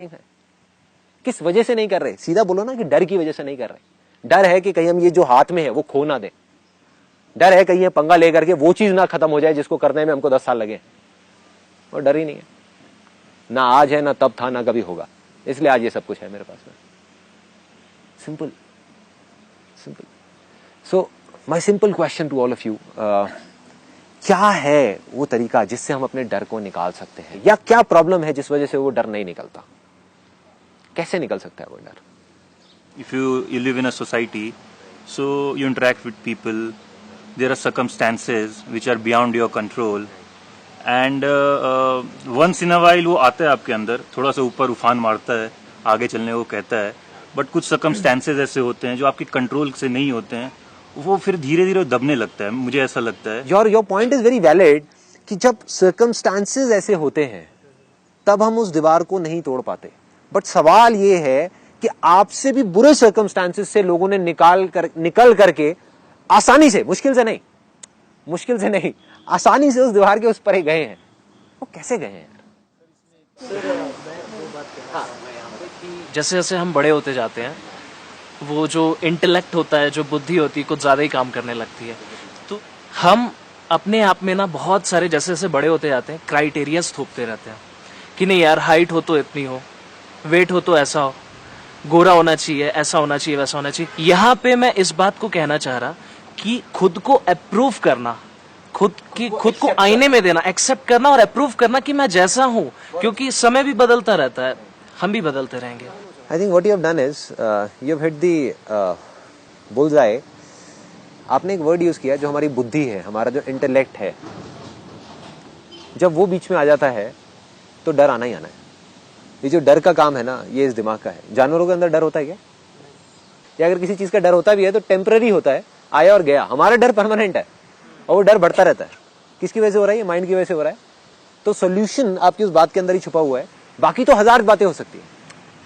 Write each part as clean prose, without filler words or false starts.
है। किस वजह से नहीं कर रहे? सीधा बोलो ना कि डर की वजह से नहीं कर रहे। डर है कि कहीं हम ये जो हाथ में है वो खो ना दें। डर है कहीं ये पंगा लेकर के वो चीज ना खत्म हो जाए जिसको करने में हमको 10 साल लगे। और डर ही नहीं है, ना आज है ना तब था ना कभी होगा, इसलिए आज ये सब कुछ है मेरे पास में। Simple simple. So my simple question to all of you, क्या है वो तरीका जिससे हम अपने डर को निकाल सकते हैं, या क्या प्रॉब्लम है जिस वजह से वो डर नहीं निकलता? कैसे निकल सकता है वो डर? If you live in a society, so you interact with people, there are circumstances which are beyond your control, and once in a while वो आता है आपके अंदर, थोड़ा सा ऊपर उफान मारता है, आगे चलने को कहता है, बट कुछ circumstances ऐसे होते हैं जो आपके कंट्रोल से नहीं होते हैं, वो फिर धीरे धीरे दबने लगता है, मुझे ऐसा लगता है। Your point is very valid कि जब सर्कमस्टांसेस ऐसे होते हैं तब हम उस दीवार को नहीं तोड़ पाते। बट सवाल ये है कि आपसे भी बुरे सर्कमस्टांसेस से लोगों ने निकल करके आसानी से, मुश्किल से नहीं, आसानी से उस दीवार के उस पर गए हैं। वो कैसे गए हैं? जैसे जैसे हम बड़े होते जाते हैं, वो जो इंटेलेक्ट होता है, जो बुद्धि होती है, कुछ ज्यादा ही काम करने लगती है। तो हम अपने आप में ना बहुत सारे, जैसे जैसे बड़े होते जाते हैं, क्राइटेरियाज थोपते रहते हैं कि नहीं यार, हाइट हो तो इतनी हो, वेट हो तो ऐसा हो, गोरा होना चाहिए, ऐसा होना चाहिए, वैसा होना चाहिए। यहाँ पे मैं इस बात को कहना चाह रहा कि खुद को अप्रूव करना, खुद को आईने में देना, एक्सेप्ट करना और अप्रूव करना कि मैं जैसा हूँ, क्योंकि समय भी बदलता रहता है, हम भी बदलते रहेंगे। I think what you have done is you have hit the bullseye. आपने एक वर्ड यूज किया जो हमारी बुद्धि है, हमारा जो इंटेलेक्ट है, जब वो बीच में आ जाता है तो डर आना ही आना है। ये जो डर का काम है ना, ये इस दिमाग का है। जानवरों के अंदर डर होता है क्या? या अगर किसी चीज का डर होता भी है तो टेम्पररी होता है, आया और गया। हमारा डर परमानेंट है और वो डर बढ़ता रहता है। किसकी वजह से हो रहा है? माइंड की वजह से हो रहा है। तो सोल्यूशन आपकी उस बात के अंदर ही छुपा हुआ है। बाकी तो 1000 बातें हो सकती है,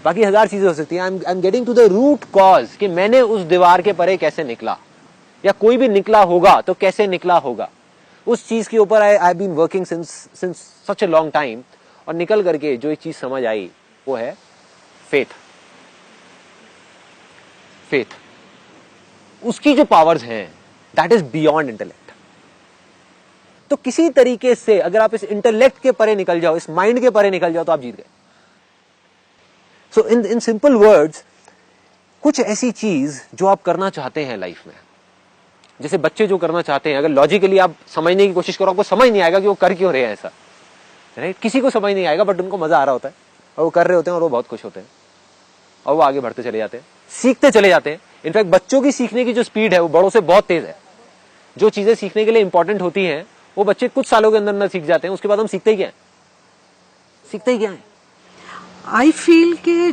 बाकी 1000 चीजें हो सकती हैं। I am getting to the root cause कि मैंने उस दीवार के परे कैसे निकला, या कोई भी निकला होगा तो कैसे निकला होगा। उस चीज के ऊपर I have been working since such a long time. और निकल करके जो एक चीज समझ आई वो है फेथ। उसकी जो पावर्स हैं दैट इज बियॉन्ड इंटेलेक्ट। तो किसी तरीके से अगर आप इस इंटेलेक्ट के परे निकल जाओ, इस माइंड के परे निकल जाओ, तो आप जीत गए। सो इन सिंपल वर्ड्स, कुछ ऐसी चीज जो आप करना चाहते हैं लाइफ में, जैसे बच्चे जो करना चाहते हैं, अगर लॉजिकली आप समझने की कोशिश करो, आपको समझ नहीं आएगा कि वो कर क्यों रहे हैं ऐसा, राइट? किसी को समझ नहीं आएगा, बट उनको मजा आ रहा होता है और वो कर रहे होते हैं और वो बहुत खुश होते हैं और वो आगे बढ़ते चले जाते हैं, सीखते चले जाते हैं। इनफैक्ट बच्चों की सीखने की जो स्पीड है वो बड़ों से बहुत तेज है। जो चीजें सीखने के लिए इंपॉर्टेंट होती हैं वो बच्चे कुछ सालों के अंदर ना सीख जाते हैं, उसके बाद हम सीखते ही क्या है? आई फील के